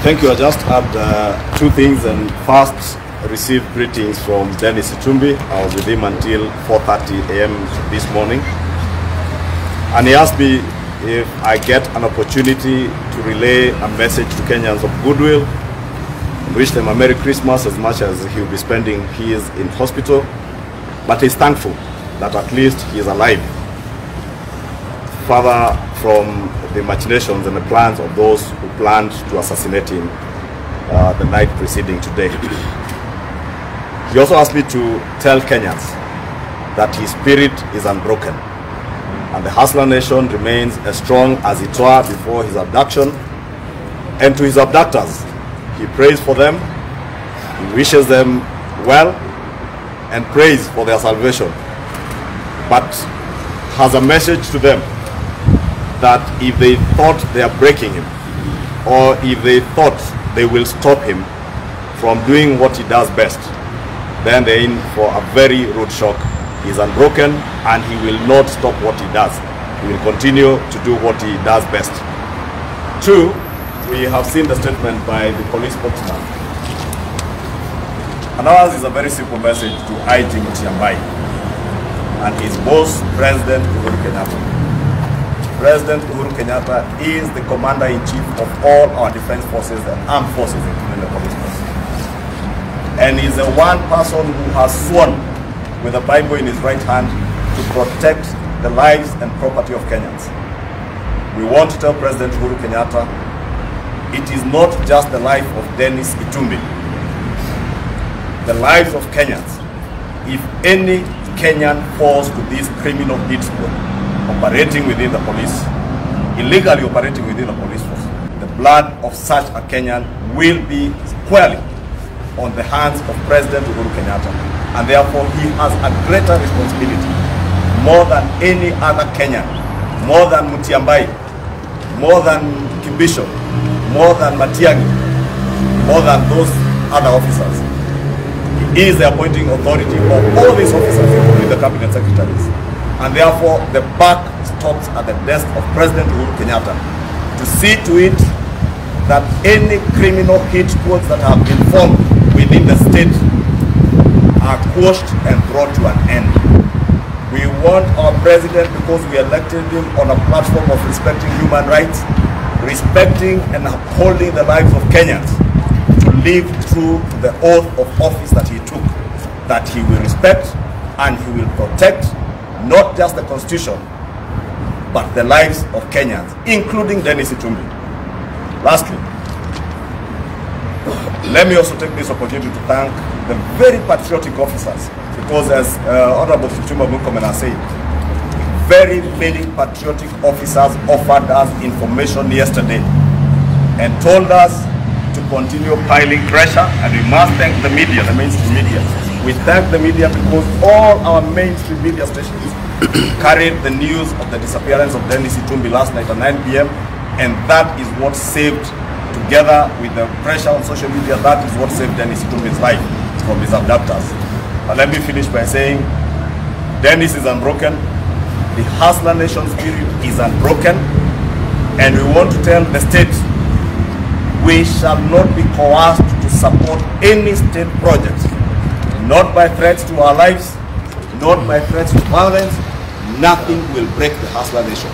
Thank you. I just had two things, and first received greetings from Dennis Itumbi. I was with him until 4:30 a.m. this morning, and he asked me if I get an opportunity to relay a message to Kenyans of goodwill, wish them a Merry Christmas, as much as he'll be spending his in hospital, but he's thankful that at least he is alive, further from the machinations and the plans of those who planned to assassinate him the night preceding today. He also asked me to tell Kenyans that his spirit is unbroken, and the Hustler Nation remains as strong as it was before his abduction. And to his abductors, he prays for them, he wishes them well, and prays for their salvation, but has a message to them that if they thought they are breaking him, or if they thought they will stop him from doing what he does best, then they're in for a very rude shock. He's unbroken, and he will not stop what he does. He will continue to do what he does best. Two, we have seen the statement by the police spokesman. And ours is a very simple message to IG Mutiambai and his boss, President Uhuru Kenyatta. President Uhuru Kenyatta is the commander-in-chief of all our defense forces and armed forces, including the police force. And he's the one person who has sworn with the Bible in his right hand to protect the lives and property of Kenyans. We want to tell President Uhuru Kenyatta, it is not just the life of Dennis Itumbi. The lives of Kenyans. If any Kenyan falls to this criminal deeds operating within the police, illegally operating within the police force, the blood of such a Kenyan will be squarely on the hands of President Uhuru Kenyatta, and therefore he has a greater responsibility, more than any other Kenyan, more than Mutiambai, more than Kibisho, more than Matiang'i, more than those other officers. He is the appointing authority of all these officers, including the cabinet secretaries. And therefore, the buck stops at the desk of President Uhuru Kenyatta to see to it that any criminal hate codes that have been formed within the state are quashed and brought to an end. We want our president, because we elected him on a platform of respecting human rights, respecting and upholding the lives of Kenyans, to live through the oath of office that he took, that he will respect and he will protect not just the Constitution, but the lives of Kenyans, including Dennis Itumbi. Lastly, let me also take this opportunity to thank the very patriotic officers, because as Honorable Kichumba Murkomen has said, very many patriotic officers offered us information yesterday and told us to continue piling pressure, and we must thank the media, the mainstream media. We thank the media because all our mainstream media stations carried the news of the disappearance of Dennis Itumbi last night at 9 p.m. and that is what saved, together with the pressure on social media, that is what saved Dennis Itumbi's life from his abductors. And let me finish by saying, Dennis is unbroken, the Hustler Nation spirit is unbroken, and we want to tell the state, we shall not be coerced to support any state project, not by threats to our lives, not by threats to violence. Nothing will break the Hustler Nation.